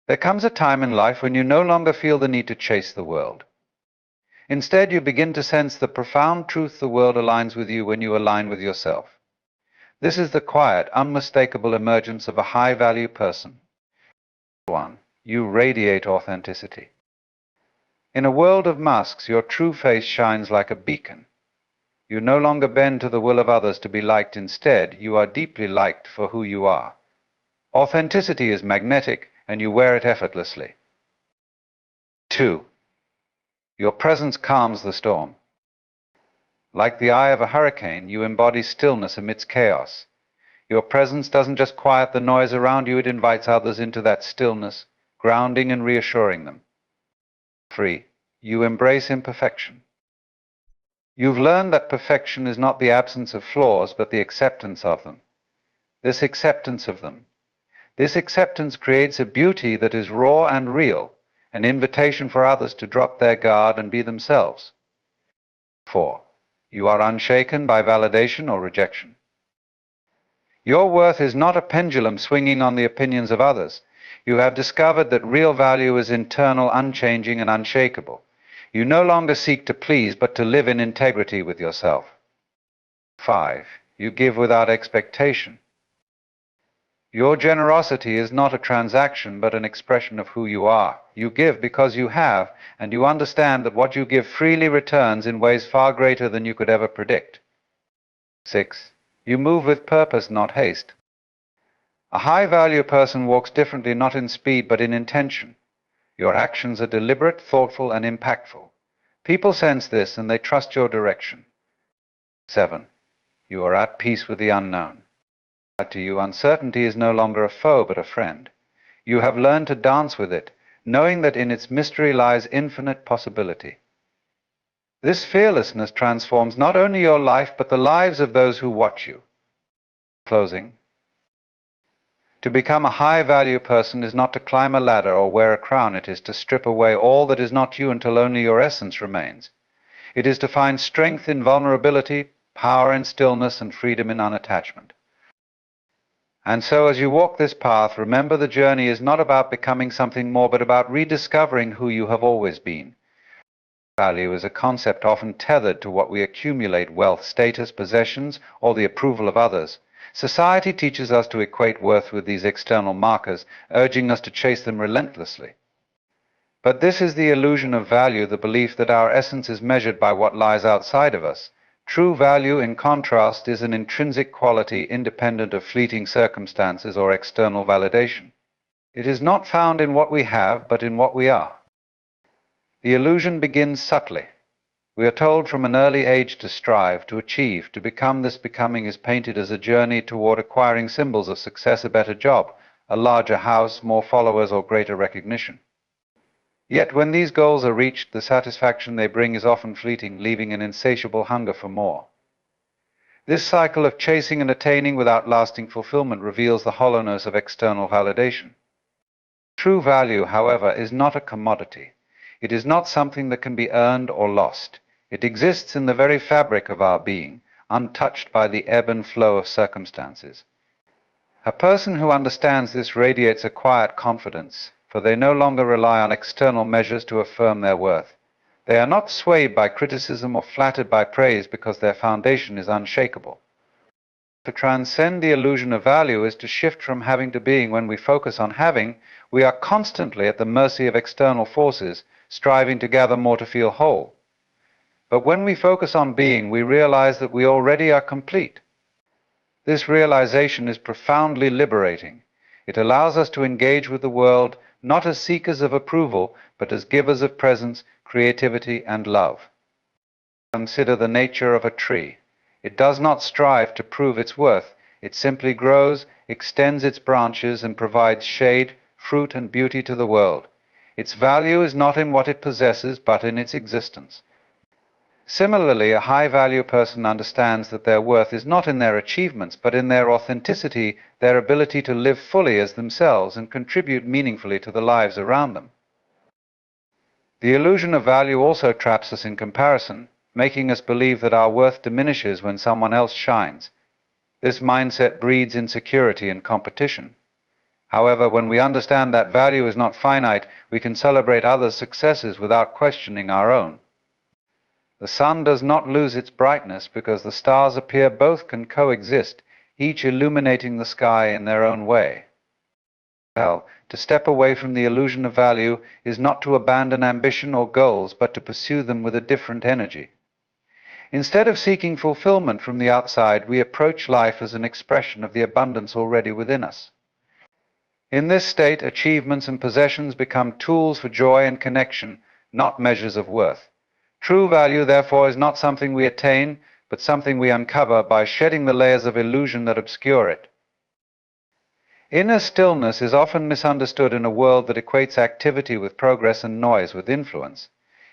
There comes a time in life when you no longer feel the need to chase the world. Instead, you begin to sense the profound truth the world aligns with you when you align with yourself. This is the quiet, unmistakable emergence of a high-value person. 1. You radiate authenticity. In a world of masks, your true face shines like a beacon. You no longer bend to the will of others to be liked. Instead, you are deeply liked for who you are. Authenticity is magnetic, and you wear it effortlessly. 2. Your presence calms the storm. Like the eye of a hurricane, you embody stillness amidst chaos. Your presence doesn't just quiet the noise around you, it invites others into that stillness, grounding and reassuring them. 3. You embrace imperfection. You've learned that perfection is not the absence of flaws, but the acceptance of them. This acceptance creates a beauty that is raw and real, an invitation for others to drop their guard and be themselves. 4. You are unshaken by validation or rejection. Your worth is not a pendulum swinging on the opinions of others. You have discovered that real value is internal, unchanging, and unshakable. You no longer seek to please, but to live in integrity with yourself. 5. You give without expectation. Your generosity is not a transaction, but an expression of who you are. You give because you have, and you understand that what you give freely returns in ways far greater than you could ever predict. 6. You move with purpose, not haste. A high-value person walks differently, not in speed, but in intention. Your actions are deliberate, thoughtful, and impactful. People sense this, and they trust your direction. 7. You are at peace with the unknown. To you, uncertainty is no longer a foe, but a friend. You have learned to dance with it, knowing that in its mystery lies infinite possibility. This fearlessness transforms not only your life, but the lives of those who watch you. Closing. To become a high-value person is not to climb a ladder or wear a crown. It is to strip away all that is not you until only your essence remains. It is to find strength in vulnerability, power in stillness, and freedom in unattachment. And so as you walk this path, remember the journey is not about becoming something more, but about rediscovering who you have always been. Value is a concept often tethered to what we accumulate: wealth, status, possessions, or the approval of others. Society teaches us to equate worth with these external markers, urging us to chase them relentlessly. But this is the illusion of value, the belief that our essence is measured by what lies outside of us. True value, in contrast, is an intrinsic quality independent of fleeting circumstances or external validation. It is not found in what we have, but in what we are. The illusion begins subtly. We are told from an early age to strive, to achieve, to become. This becoming is painted as a journey toward acquiring symbols of success: a better job, a larger house, more followers, or greater recognition. Yet when these goals are reached, the satisfaction they bring is often fleeting, leaving an insatiable hunger for more. This cycle of chasing and attaining without lasting fulfillment reveals the hollowness of external validation. True value, however, is not a commodity. It is not something that can be earned or lost. It exists in the very fabric of our being, untouched by the ebb and flow of circumstances. A person who understands this radiates a quiet confidence, for they no longer rely on external measures to affirm their worth. They are not swayed by criticism or flattered by praise because their foundation is unshakable. To transcend the illusion of value is to shift from having to being. When we focus on having, we are constantly at the mercy of external forces, striving to gather more to feel whole. But when we focus on being, we realize that we already are complete. This realization is profoundly liberating. It allows us to engage with the world not as seekers of approval, but as givers of presence, creativity, and love. Consider the nature of a tree. It does not strive to prove its worth. It simply grows, extends its branches, and provides shade, fruit, and beauty to the world. Its value is not in what it possesses, but in its existence. Similarly, a high-value person understands that their worth is not in their achievements, but in their authenticity, their ability to live fully as themselves and contribute meaningfully to the lives around them. The illusion of value also traps us in comparison, making us believe that our worth diminishes when someone else shines. This mindset breeds insecurity and competition. However, when we understand that value is not finite, we can celebrate others' successes without questioning our own. The sun does not lose its brightness because the stars appear both can coexist, each illuminating the sky in their own way. Well, to step away from the illusion of value is not to abandon ambition or goals, but to pursue them with a different energy. Instead of seeking fulfillment from the outside, we approach life as an expression of the abundance already within us. In this state, achievements and possessions become tools for joy and connection, not measures of worth. True value, therefore, is not something we attain, but something we uncover by shedding the layers of illusion that obscure it. Inner stillness is often misunderstood in a world that equates activity with progress and noise with influence.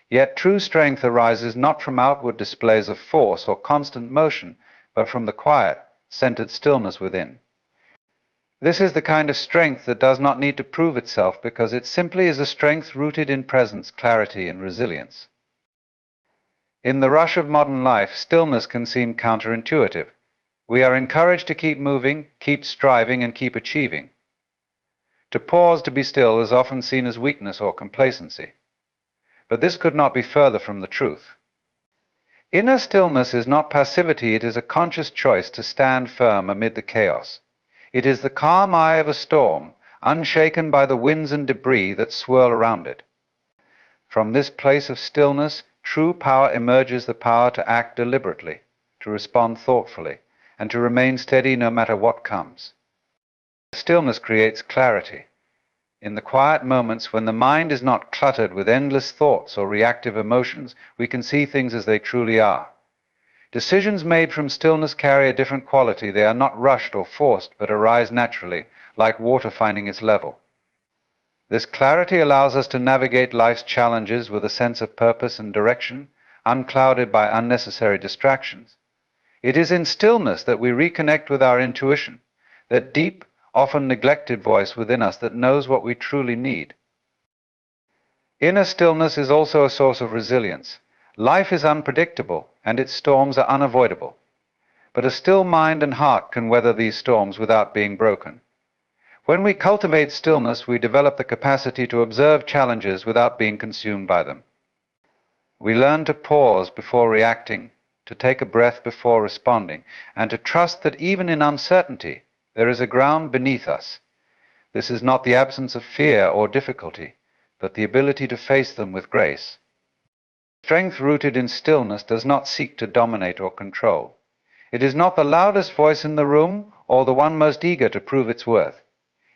Yet true strength arises not from outward displays of force or constant motion, but from the quiet, centered stillness within. This is the kind of strength that does not need to prove itself because it simply is a strength rooted in presence, clarity, and resilience. In the rush of modern life, stillness can seem counterintuitive. We are encouraged to keep moving, keep striving, and keep achieving. To pause to be still is often seen as weakness or complacency. But this could not be further from the truth. Inner stillness is not passivity, it is a conscious choice to stand firm amid the chaos. It is the calm eye of a storm, unshaken by the winds and debris that swirl around it. From this place of stillness, true power emerges, the power to act deliberately, to respond thoughtfully, and to remain steady no matter what comes. Stillness creates clarity. In the quiet moments when the mind is not cluttered with endless thoughts or reactive emotions, we can see things as they truly are. Decisions made from stillness carry a different quality. They are not rushed or forced, but arise naturally, like water finding its level. This clarity allows us to navigate life's challenges with a sense of purpose and direction, unclouded by unnecessary distractions. It is in stillness that we reconnect with our intuition, that deep, often neglected voice within us that knows what we truly need. Inner stillness is also a source of resilience. Life is unpredictable, and its storms are unavoidable. But a still mind and heart can weather these storms without being broken. When we cultivate stillness, we develop the capacity to observe challenges without being consumed by them. We learn to pause before reacting, to take a breath before responding, and to trust that even in uncertainty, there is a ground beneath us. This is not the absence of fear or difficulty, but the ability to face them with grace. Strength rooted in stillness does not seek to dominate or control. It is not the loudest voice in the room or the one most eager to prove its worth.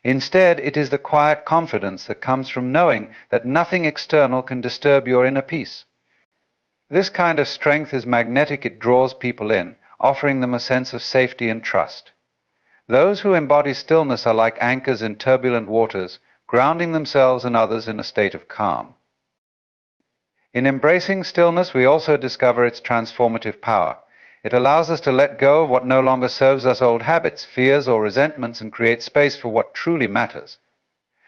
Instead, it is the quiet confidence that comes from knowing that nothing external can disturb your inner peace. This kind of strength is magnetic. It draws people in, offering them a sense of safety and trust. Those who embody stillness are like anchors in turbulent waters, grounding themselves and others in a state of calm. In embracing stillness, we also discover its transformative power. It allows us to let go of what no longer serves us, old habits, fears, or resentments, and create space for what truly matters.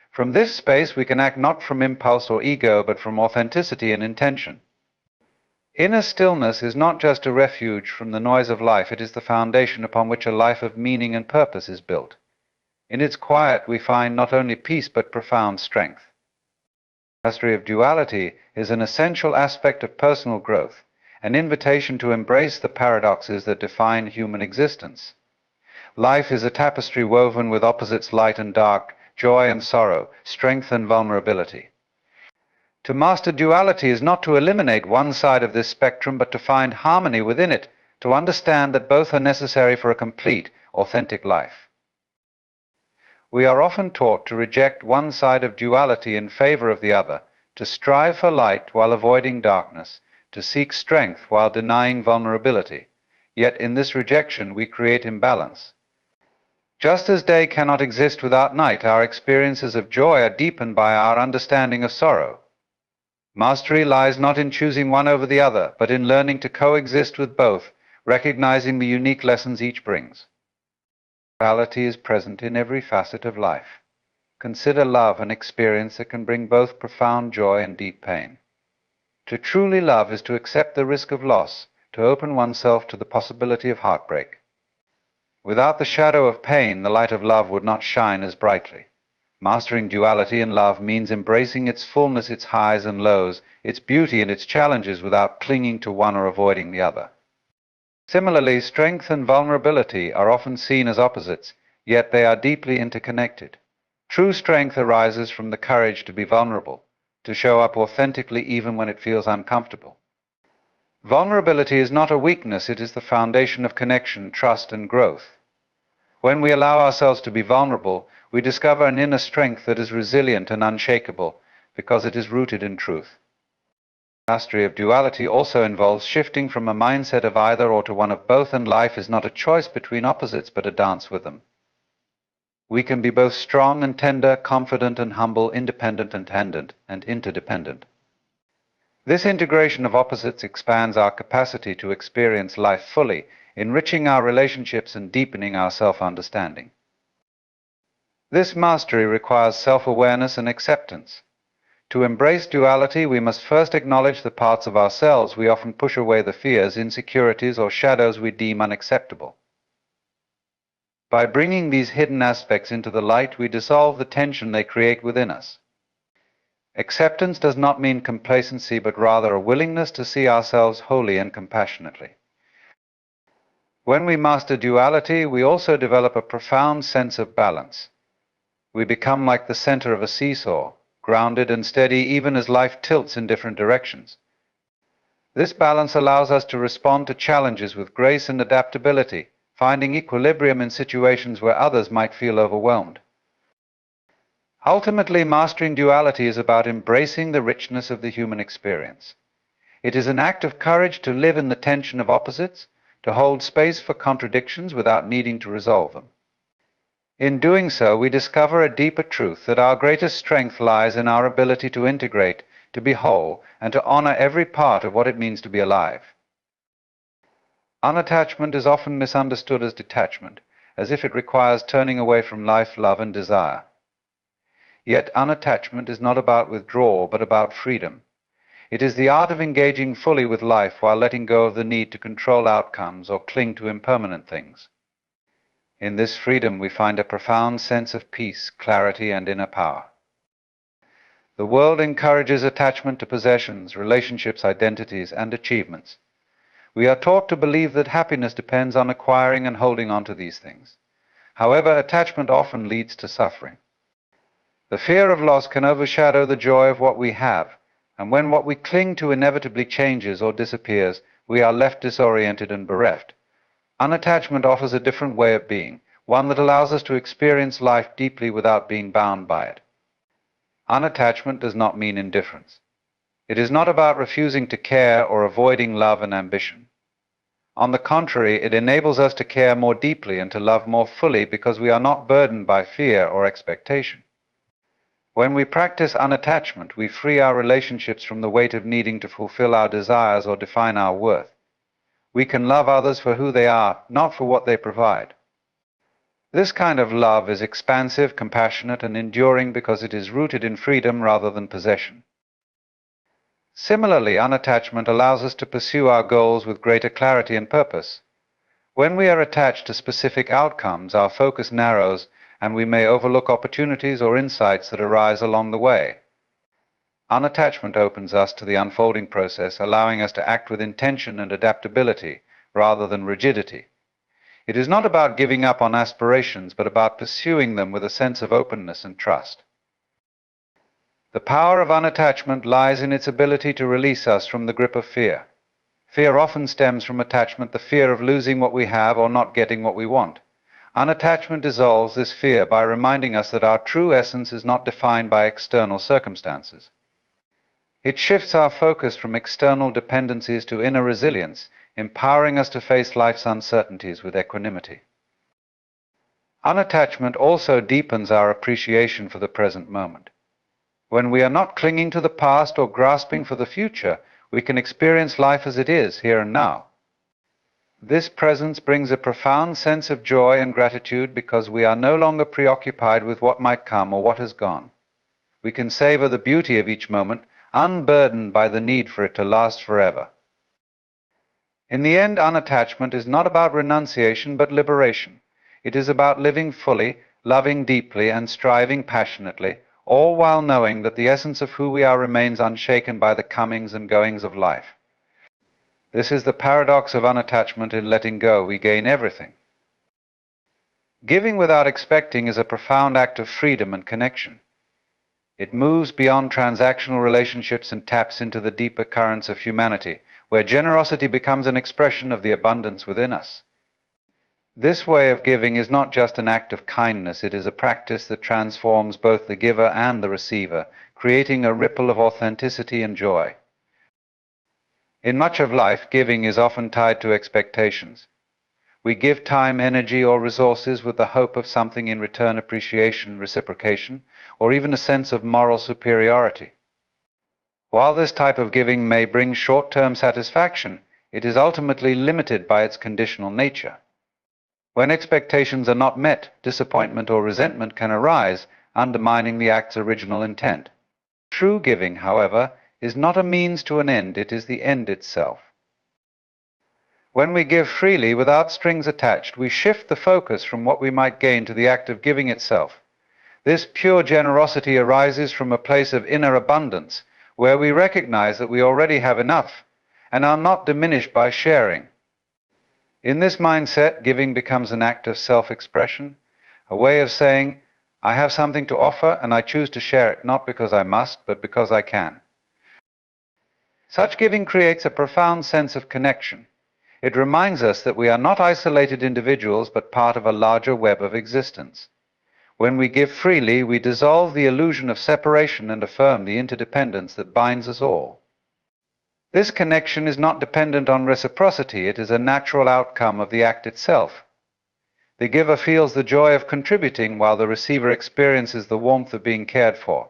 From this space, we can act not from impulse or ego, but from authenticity and intention. Inner stillness is not just a refuge from the noise of life, it is the foundation upon which a life of meaning and purpose is built. In its quiet, we find not only peace but profound strength. The mastery of duality is an essential aspect of personal growth, an invitation to embrace the paradoxes that define human existence. Life is a tapestry woven with opposites, light and dark, joy and sorrow, strength and vulnerability. To master duality is not to eliminate one side of this spectrum, but to find harmony within it, to understand that both are necessary for a complete, authentic life. We are often taught to reject one side of duality in favor of the other, to strive for light while avoiding darkness, to seek strength while denying vulnerability. Yet in this rejection we create imbalance. Just as day cannot exist without night, our experiences of joy are deepened by our understanding of sorrow. Mastery lies not in choosing one over the other, but in learning to coexist with both, recognizing the unique lessons each brings. Duality is present in every facet of life. Consider love an experience that can bring both profound joy and deep pain. To truly love is to accept the risk of loss, to open oneself to the possibility of heartbreak. Without the shadow of pain, the light of love would not shine as brightly. Mastering duality in love means embracing its fullness, its highs and lows, its beauty and its challenges without clinging to one or avoiding the other. Similarly, strength and vulnerability are often seen as opposites, yet they are deeply interconnected. True strength arises from the courage to be vulnerable, to show up authentically even when it feels uncomfortable. Vulnerability is not a weakness, it is the foundation of connection, trust, and growth. When we allow ourselves to be vulnerable, we discover an inner strength that is resilient and unshakable because it is rooted in truth. Mastery of duality also involves shifting from a mindset of either or to one of both, and life is not a choice between opposites but a dance with them. We can be both strong and tender, confident and humble, independent and interdependent. This integration of opposites expands our capacity to experience life fully, enriching our relationships and deepening our self-understanding. This mastery requires self-awareness and acceptance. To embrace duality, we must first acknowledge the parts of ourselves we often push away, the fears, insecurities, or shadows we deem unacceptable. By bringing these hidden aspects into the light, we dissolve the tension they create within us. Acceptance does not mean complacency, but rather a willingness to see ourselves wholly and compassionately. When we master duality, we also develop a profound sense of balance. We become like the center of a seesaw, grounded and steady even as life tilts in different directions. This balance allows us to respond to challenges with grace and adaptability, finding equilibrium in situations where others might feel overwhelmed. Ultimately, mastering duality is about embracing the richness of the human experience. It is an act of courage to live in the tension of opposites, to hold space for contradictions without needing to resolve them. In doing so, we discover a deeper truth that our greatest strength lies in our ability to integrate, to be whole, and to honor every part of what it means to be alive. Unattachment is often misunderstood as detachment, as if it requires turning away from life, love, and desire. Yet unattachment is not about withdrawal, but about freedom. It is the art of engaging fully with life while letting go of the need to control outcomes or cling to impermanent things. In this freedom, we find a profound sense of peace, clarity, and inner power. The world encourages attachment to possessions, relationships, identities, and achievements. We are taught to believe that happiness depends on acquiring and holding on to these things. However, attachment often leads to suffering. The fear of loss can overshadow the joy of what we have, and when what we cling to inevitably changes or disappears, we are left disoriented and bereft. Unattachment offers a different way of being, one that allows us to experience life deeply without being bound by it. Unattachment does not mean indifference. It is not about refusing to care or avoiding love and ambition. On the contrary, it enables us to care more deeply and to love more fully because we are not burdened by fear or expectation. When we practice unattachment, we free our relationships from the weight of needing to fulfill our desires or define our worth. We can love others for who they are, not for what they provide. This kind of love is expansive, compassionate, and enduring because it is rooted in freedom rather than possession. Similarly, unattachment allows us to pursue our goals with greater clarity and purpose. When we are attached to specific outcomes, our focus narrows, and we may overlook opportunities or insights that arise along the way. Unattachment opens us to the unfolding process, allowing us to act with intention and adaptability rather than rigidity. It is not about giving up on aspirations, but about pursuing them with a sense of openness and trust. The power of unattachment lies in its ability to release us from the grip of fear. Fear often stems from attachment, the fear of losing what we have or not getting what we want. Unattachment dissolves this fear by reminding us that our true essence is not defined by external circumstances. It shifts our focus from external dependencies to inner resilience, empowering us to face life's uncertainties with equanimity. Unattachment also deepens our appreciation for the present moment. When we are not clinging to the past or grasping for the future, we can experience life as it is, here and now. This presence brings a profound sense of joy and gratitude because we are no longer preoccupied with what might come or what has gone. We can savor the beauty of each moment, unburdened by the need for it to last forever. In the end, unattachment is not about renunciation but liberation. It is about living fully, loving deeply and striving passionately, all while knowing that the essence of who we are remains unshaken by the comings and goings of life. This is the paradox of unattachment. In letting go, we gain everything. Giving without expecting is a profound act of freedom and connection. It moves beyond transactional relationships and taps into the deeper currents of humanity, where generosity becomes an expression of the abundance within us. This way of giving is not just an act of kindness, it is a practice that transforms both the giver and the receiver, creating a ripple of authenticity and joy. In much of life, giving is often tied to expectations. We give time, energy, or resources with the hope of something in return: appreciation, reciprocation, or even a sense of moral superiority. While this type of giving may bring short-term satisfaction, it is ultimately limited by its conditional nature. When expectations are not met, disappointment or resentment can arise, undermining the act's original intent. True giving, however, is not a means to an end, it is the end itself. When we give freely, without strings attached, we shift the focus from what we might gain to the act of giving itself. This pure generosity arises from a place of inner abundance, where we recognize that we already have enough and are not diminished by sharing. In this mindset, giving becomes an act of self-expression, a way of saying, I have something to offer and I choose to share it, not because I must, but because I can. Such giving creates a profound sense of connection. It reminds us that we are not isolated individuals, but part of a larger web of existence. When we give freely, we dissolve the illusion of separation and affirm the interdependence that binds us all. This connection is not dependent on reciprocity, it is a natural outcome of the act itself. The giver feels the joy of contributing, while the receiver experiences the warmth of being cared for.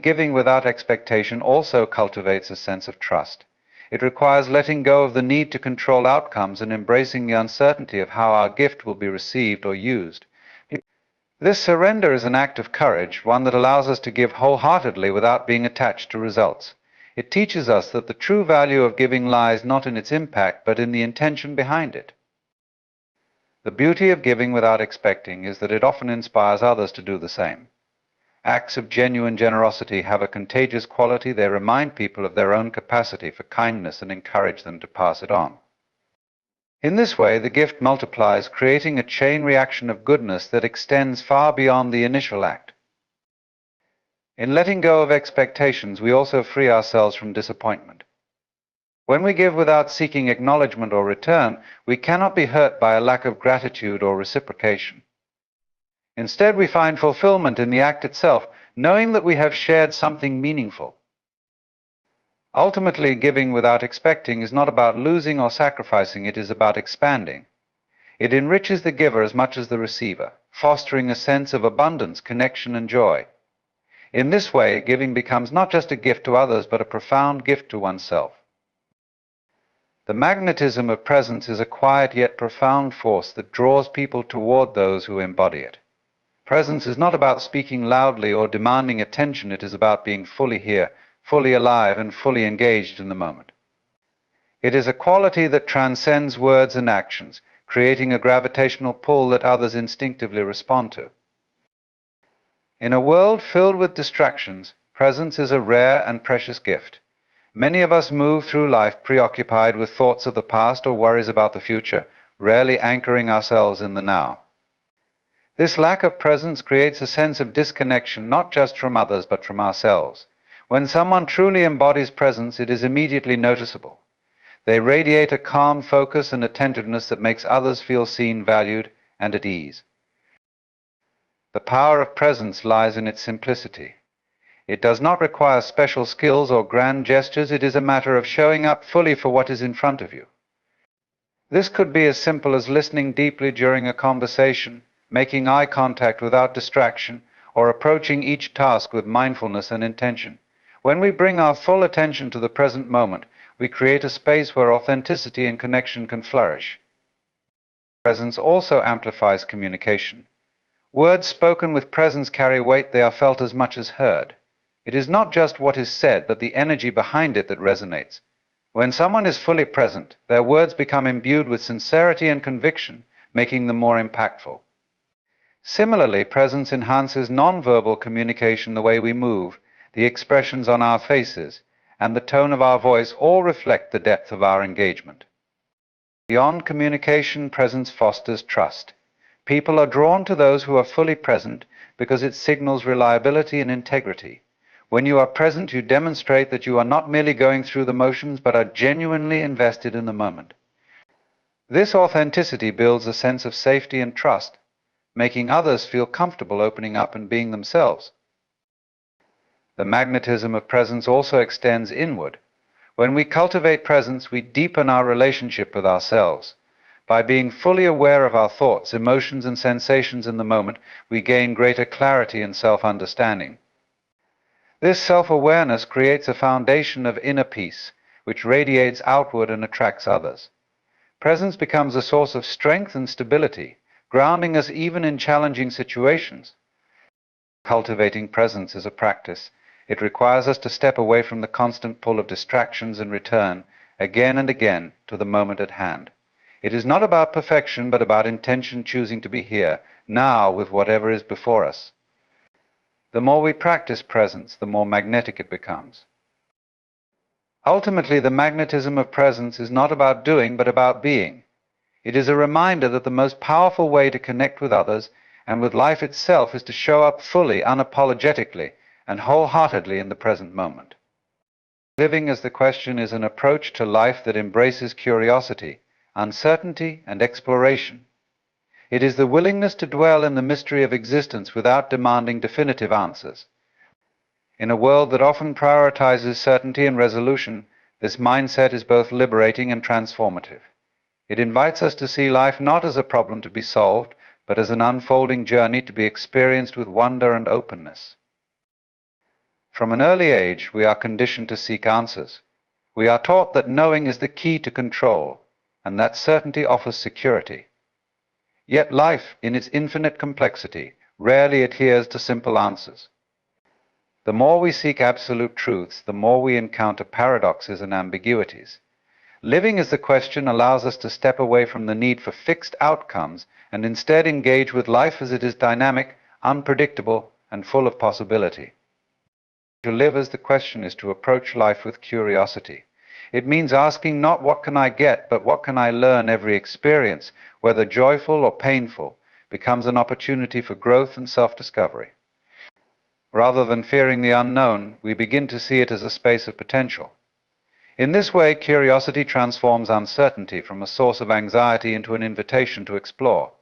Giving without expectation also cultivates a sense of trust. It requires letting go of the need to control outcomes and embracing the uncertainty of how our gift will be received or used. This surrender is an act of courage, one that allows us to give wholeheartedly without being attached to results. It teaches us that the true value of giving lies not in its impact, but in the intention behind it. The beauty of giving without expecting is that it often inspires others to do the same. Acts of genuine generosity have a contagious quality. They remind people of their own capacity for kindness and encourage them to pass it on. In this way, the gift multiplies, creating a chain reaction of goodness that extends far beyond the initial act. In letting go of expectations, we also free ourselves from disappointment. When we give without seeking acknowledgement or return, we cannot be hurt by a lack of gratitude or reciprocation. Instead, we find fulfillment in the act itself, knowing that we have shared something meaningful. Ultimately, giving without expecting is not about losing or sacrificing, it is about expanding. It enriches the giver as much as the receiver, fostering a sense of abundance, connection, and joy. In this way, giving becomes not just a gift to others, but a profound gift to oneself. The magnetism of presence is a quiet yet profound force that draws people toward those who embody it. Presence is not about speaking loudly or demanding attention, it is about being fully here, fully alive, and fully engaged in the moment. It is a quality that transcends words and actions, creating a gravitational pull that others instinctively respond to. In a world filled with distractions, presence is a rare and precious gift. Many of us move through life preoccupied with thoughts of the past or worries about the future, rarely anchoring ourselves in the now. This lack of presence creates a sense of disconnection, not just from others, but from ourselves. When someone truly embodies presence, it is immediately noticeable. They radiate a calm focus and attentiveness that makes others feel seen, valued, and at ease. The power of presence lies in its simplicity. It does not require special skills or grand gestures, it is a matter of showing up fully for what is in front of you. This could be as simple as listening deeply during a conversation, making eye contact without distraction, or approaching each task with mindfulness and intention. When we bring our full attention to the present moment, we create a space where authenticity and connection can flourish. Presence also amplifies communication. Words spoken with presence carry weight, they are felt as much as heard. It is not just what is said, but the energy behind it that resonates. When someone is fully present, their words become imbued with sincerity and conviction, making them more impactful. Similarly, presence enhances nonverbal communication. The way we move, the expressions on our faces, and the tone of our voice all reflect the depth of our engagement. Beyond communication, presence fosters trust. People are drawn to those who are fully present because it signals reliability and integrity. When you are present, you demonstrate that you are not merely going through the motions, but are genuinely invested in the moment. This authenticity builds a sense of safety and trust, making others feel comfortable opening up and being themselves. The magnetism of presence also extends inward. When we cultivate presence, we deepen our relationship with ourselves. By being fully aware of our thoughts, emotions, and sensations in the moment, we gain greater clarity and self-understanding. This self-awareness creates a foundation of inner peace, which radiates outward and attracts others. Presence becomes a source of strength and stability, grounding us even in challenging situations. Cultivating presence is a practice. It requires us to step away from the constant pull of distractions and return, again and again, to the moment at hand. It is not about perfection, but about intention, choosing to be here, now, with whatever is before us. The more we practice presence, the more magnetic it becomes. Ultimately, the magnetism of presence is not about doing, but about being. It is a reminder that the most powerful way to connect with others and with life itself is to show up fully, unapologetically, and wholeheartedly in the present moment. Living as the question is an approach to life that embraces curiosity, uncertainty, and exploration. It is the willingness to dwell in the mystery of existence without demanding definitive answers. In a world that often prioritizes certainty and resolution, this mindset is both liberating and transformative. It invites us to see life not as a problem to be solved, but as an unfolding journey to be experienced with wonder and openness. From an early age, we are conditioned to seek answers. We are taught that knowing is the key to control, and that certainty offers security. Yet life, in its infinite complexity, rarely adheres to simple answers. The more we seek absolute truths, the more we encounter paradoxes and ambiguities. Living as the question allows us to step away from the need for fixed outcomes and instead engage with life as it is dynamic, unpredictable, and full of possibility. To live as the question is to approach life with curiosity. It means asking not what can I get, but what can I learn. Every experience, whether joyful or painful, becomes an opportunity for growth and self-discovery. Rather than fearing the unknown, we begin to see it as a space of potential. In this way, curiosity transforms uncertainty from a source of anxiety into an invitation to explore.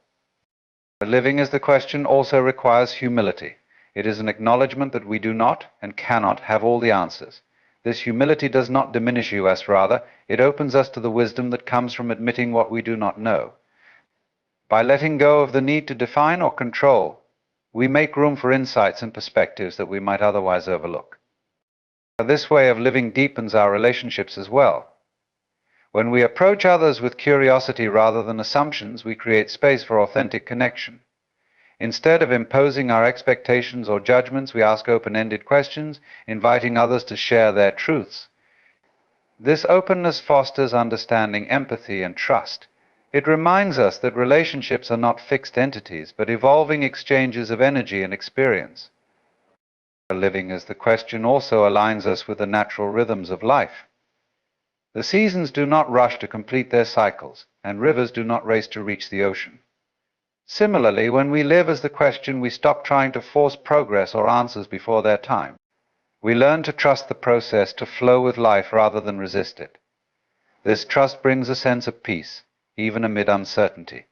Living as the question also requires humility. It is an acknowledgement that we do not and cannot have all the answers. This humility does not diminish us, rather, it opens us to the wisdom that comes from admitting what we do not know. By letting go of the need to define or control, we make room for insights and perspectives that we might otherwise overlook. This way of living deepens our relationships as well. When we approach others with curiosity rather than assumptions, we create space for authentic connection. Instead of imposing our expectations or judgments, we ask open-ended questions, inviting others to share their truths. This openness fosters understanding, empathy, and trust. It reminds us that relationships are not fixed entities, but evolving exchanges of energy and experience. Living as the question also aligns us with the natural rhythms of life. The seasons do not rush to complete their cycles, and rivers do not race to reach the ocean. Similarly, when we live as the question, we stop trying to force progress or answers before their time. We learn to trust the process, to flow with life rather than resist it. This trust brings a sense of peace, even amid uncertainty.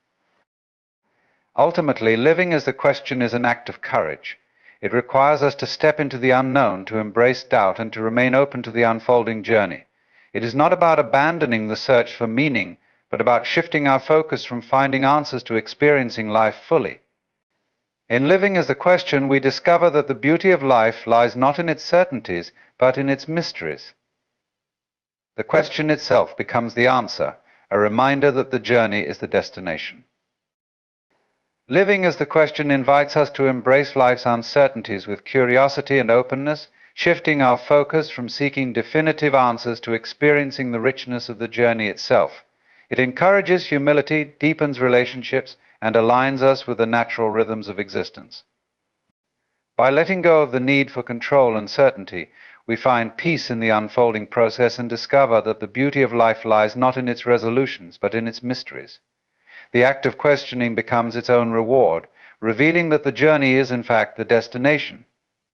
Ultimately, living as the question is an act of courage. It requires us to step into the unknown, to embrace doubt, and to remain open to the unfolding journey. It is not about abandoning the search for meaning, but about shifting our focus from finding answers to experiencing life fully. In living as the question, we discover that the beauty of life lies not in its certainties, but in its mysteries. The question itself becomes the answer, a reminder that the journey is the destination. Living as the question invites us to embrace life's uncertainties with curiosity and openness, shifting our focus from seeking definitive answers to experiencing the richness of the journey itself. It encourages humility, deepens relationships, and aligns us with the natural rhythms of existence. By letting go of the need for control and certainty, we find peace in the unfolding process and discover that the beauty of life lies not in its resolutions, but in its mysteries. The act of questioning becomes its own reward, revealing that the journey is in fact the destination,